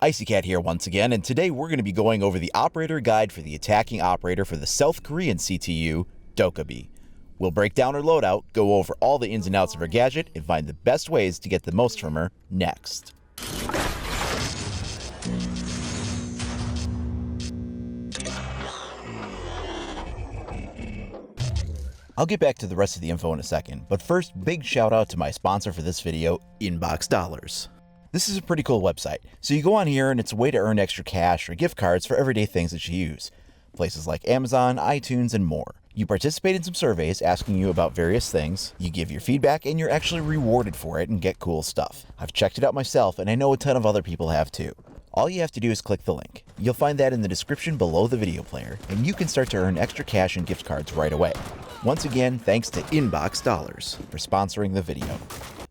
IcyCat here once again, and today we're going to be going over the operator guide for the attacking operator for the South Korean CTU, DOKKAEBI. We'll break down her loadout, go over all the ins and outs of her gadget, and find the best ways to get the most from her next. I'll get back to the rest of the info in a second, but first, big shout out to my sponsor for this video, Inbox Dollars. This is a pretty cool website. So you go on here and it's a way to earn extra cash or gift cards for everyday things that you use. Places like Amazon, iTunes, and more. You participate in some surveys asking you about various things, you give your feedback, and you're actually rewarded for it and get cool stuff. I've checked it out myself, and I know a ton of other people have too. All you have to do is click the link. You'll find that in the description below the video player, and you can start to earn extra cash and gift cards right away. Once again, thanks to Inbox Dollars for sponsoring the video.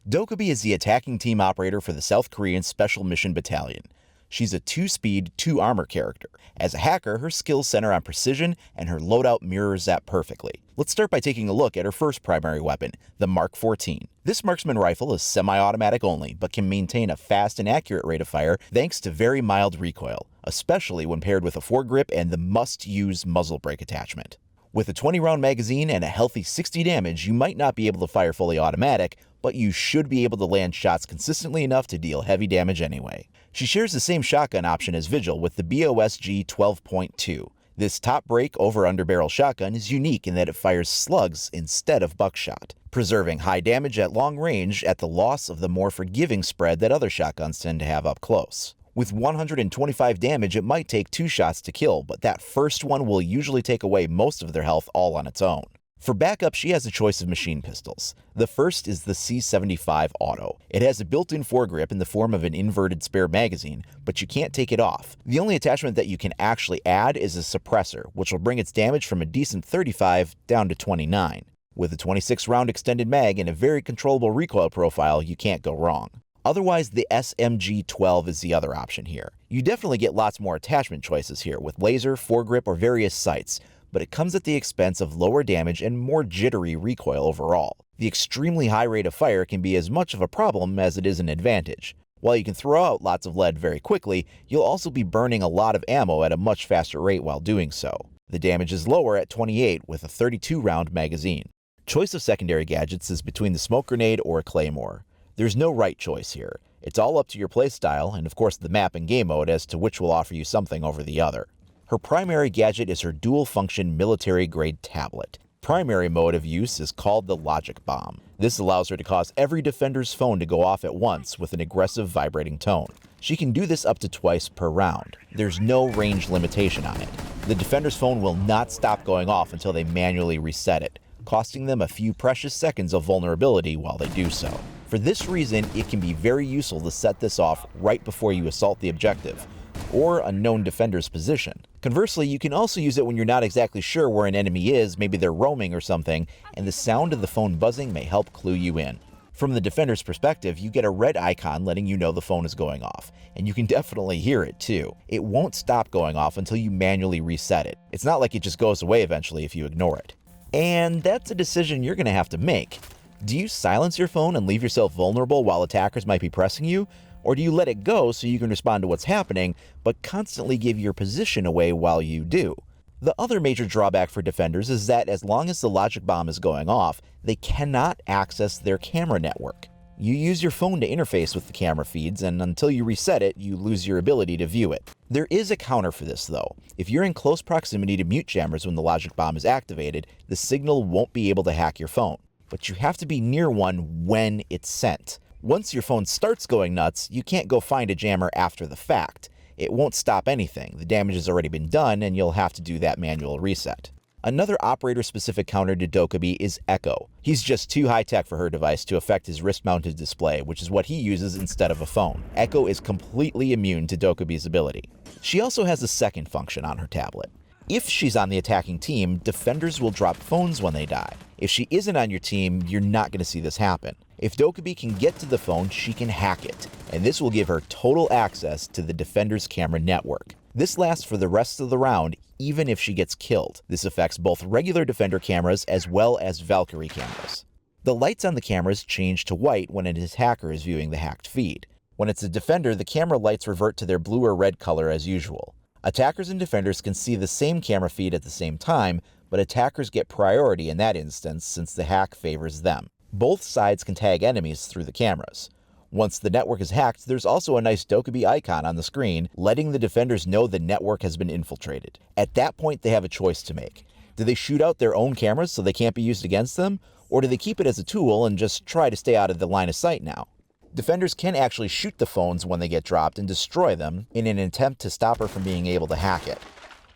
DOKKAEBI is the attacking team operator for the South Korean Special Mission Battalion. She's a 2-speed, 2-armor character. As a hacker, her skills center on precision, and her loadout mirrors that perfectly. Let's start by taking a look at her first primary weapon, the Mark 14. This marksman rifle is semi-automatic only, but can maintain a fast and accurate rate of fire thanks to very mild recoil, especially when paired with a foregrip and the must-use muzzle brake attachment. With a 20-round magazine and a healthy 60 damage, you might not be able to fire fully automatic, but you should be able to land shots consistently enough to deal heavy damage anyway. She shares the same shotgun option as Vigil with the BOSG 12.2. This top break over-underbarrel shotgun is unique in that it fires slugs instead of buckshot, preserving high damage at long range at the loss of the more forgiving spread that other shotguns tend to have up close. With 125 damage, it might take 2 shots to kill, but that first one will usually take away most of their health all on its own. For backup, she has a choice of machine pistols. The first is the C75 Auto. It has a built-in foregrip in the form of an inverted spare magazine, but you can't take it off. The only attachment that you can actually add is a suppressor, which will bring its damage from a decent 35 down to 29. With a 26-round extended mag and a very controllable recoil profile, you can't go wrong. Otherwise, the SMG-12 is the other option here. You definitely get lots more attachment choices here with laser, foregrip, or various sights, but it comes at the expense of lower damage and more jittery recoil overall. The extremely high rate of fire can be as much of a problem as it is an advantage. While you can throw out lots of lead very quickly, you'll also be burning a lot of ammo at a much faster rate while doing so. The damage is lower at 28 with a 32-round magazine. Choice of secondary gadgets is between the smoke grenade or a claymore. There's no right choice here. It's all up to your playstyle and of course the map and game mode as to which will offer you something over the other. Her primary gadget is her dual-function military-grade tablet. Primary mode of use is called the Logic Bomb. This allows her to cause every defender's phone to go off at once with an aggressive vibrating tone. She can do this up to twice per round. There's no range limitation on it. The defender's phone will not stop going off until they manually reset it, costing them a few precious seconds of vulnerability while they do so. For this reason, it can be very useful to set this off right before you assault the objective, or a known defender's position. Conversely, you can also use it when you're not exactly sure where an enemy is, maybe they're roaming or something, and the sound of the phone buzzing may help clue you in. From the defender's perspective, you get a red icon letting you know the phone is going off, and you can definitely hear it too. It won't stop going off until you manually reset it. It's not like it just goes away eventually if you ignore it. And that's a decision you're going to have to make. Do you silence your phone and leave yourself vulnerable while attackers might be pressing you? Or do you let it go so you can respond to what's happening, but constantly give your position away while you do? The other major drawback for defenders is that as long as the logic bomb is going off, they cannot access their camera network. You use your phone to interface with the camera feeds, and until you reset it, you lose your ability to view it. There is a counter for this though. If you're in close proximity to mute jammers when the logic bomb is activated, the signal won't be able to hack your phone. But you have to be near one when it's sent. Once your phone starts going nuts, you can't go find a jammer after the fact. It won't stop anything. The damage has already been done, and you'll have to do that manual reset. Another operator-specific counter to DOKKAEBI is Echo. He's just too high-tech for her device to affect his wrist-mounted display, which is what he uses instead of a phone. Echo is completely immune to DOKKAEBI's ability. She also has a second function on her tablet. If she's on the attacking team, defenders will drop phones when they die. If she isn't on your team, you're not going to see this happen. If DOKKAEBI can get to the phone, she can hack it, and this will give her total access to the defender's camera network. This lasts for the rest of the round, even if she gets killed. This affects both regular defender cameras as well as Valkyrie cameras. The lights on the cameras change to white when an attacker is viewing the hacked feed. When it's a defender, the camera lights revert to their blue or red color as usual. Attackers and defenders can see the same camera feed at the same time, but attackers get priority in that instance since the hack favors them. Both sides can tag enemies through the cameras. Once the network is hacked, there's also a nice DOKKAEBI icon on the screen, letting the defenders know the network has been infiltrated. At that point, they have a choice to make. Do they shoot out their own cameras so they can't be used against them? Or do they keep it as a tool and just try to stay out of the line of sight now? Defenders can actually shoot the phones when they get dropped and destroy them in an attempt to stop her from being able to hack it.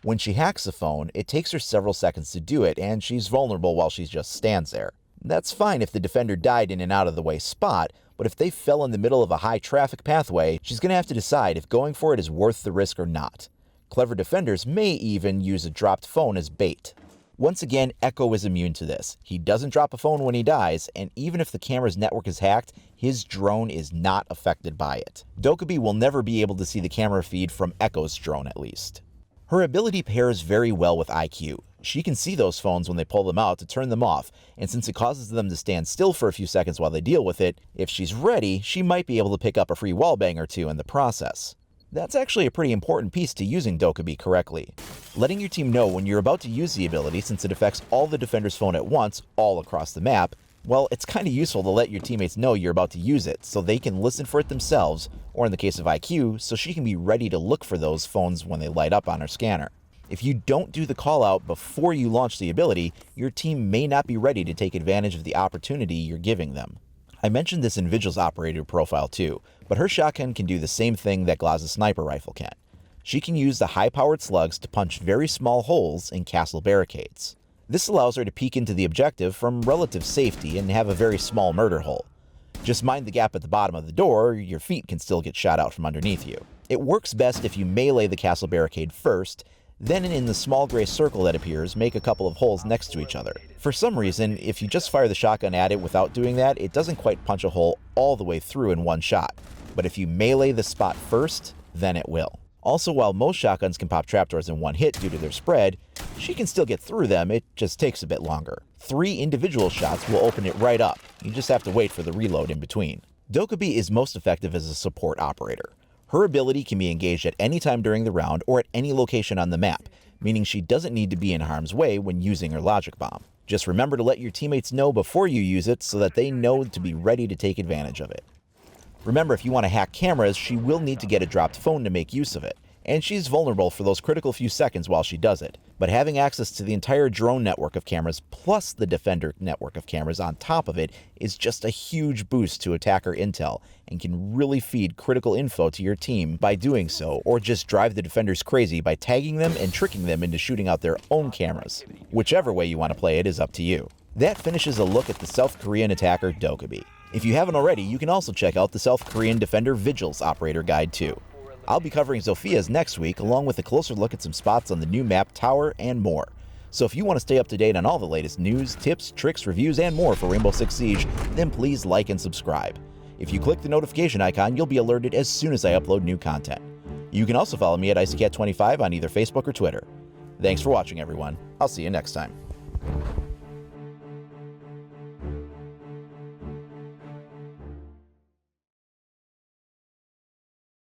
When she hacks a phone, it takes her several seconds to do it, and she's vulnerable while she just stands there. That's fine if the defender died in an out-of-the-way spot, but if they fell in the middle of a high-traffic pathway, she's going to have to decide if going for it is worth the risk or not. Clever defenders may even use a dropped phone as bait. Once again, Echo is immune to this. He doesn't drop a phone when he dies, and even if the camera's network is hacked, his drone is not affected by it. DOKKAEBI will never be able to see the camera feed from Echo's drone, at least. Her ability pairs very well with IQ. She can see those phones when they pull them out to turn them off, and since it causes them to stand still for a few seconds while they deal with it, if she's ready, she might be able to pick up a free wallbang or two in the process. That's actually a pretty important piece to using DOKKAEBI correctly. Letting your team know when you're about to use the ability, since it affects all the defender's phone at once, all across the map, well, it's kind of useful to let your teammates know you're about to use it, so they can listen for it themselves, or in the case of IQ, so she can be ready to look for those phones when they light up on her scanner. If you don't do the call out before you launch the ability, your team may not be ready to take advantage of the opportunity you're giving them. I mentioned this in Vigil's operator profile too, but her shotgun can do the same thing that Glaz's sniper rifle can. She can use the high-powered slugs to punch very small holes in castle barricades. This allows her to peek into the objective from relative safety and have a very small murder hole. Just mind the gap at the bottom of the door, your feet can still get shot out from underneath you. It works best if you melee the castle barricade first, then in the small gray circle that appears, make a couple of holes next to each other. For some reason, if you just fire the shotgun at it without doing that, it doesn't quite punch a hole all the way through in one shot. But if you melee the spot first, then it will. Also, while most shotguns can pop trapdoors in one hit due to their spread, she can still get through them, it just takes a bit longer. 3 individual shots will open it right up, you just have to wait for the reload in between. DOKKAEBI is most effective as a support operator. Her ability can be engaged at any time during the round or at any location on the map, meaning she doesn't need to be in harm's way when using her logic bomb. Just remember to let your teammates know before you use it so that they know to be ready to take advantage of it. Remember, if you want to hack cameras, she will need to get a dropped phone to make use of it, and she's vulnerable for those critical few seconds while she does it. But having access to the entire drone network of cameras plus the defender network of cameras on top of it is just a huge boost to attacker intel and can really feed critical info to your team by doing so, or just drive the defenders crazy by tagging them and tricking them into shooting out their own cameras. Whichever way you want to play it is up to you. That finishes a look at the South Korean attacker DOKKAEBI. If you haven't already, you can also check out the South Korean defender Vigil's operator guide too. I'll be covering Zophia's next week, along with a closer look at some spots on the new map Tower and more. So if you want to stay up to date on all the latest news, tips, tricks, reviews, and more for Rainbow Six Siege, then please like and subscribe. If you click the notification icon, you'll be alerted as soon as I upload new content. You can also follow me at IcyCat25 on either Facebook or Twitter. Thanks for watching, everyone. I'll see you next time.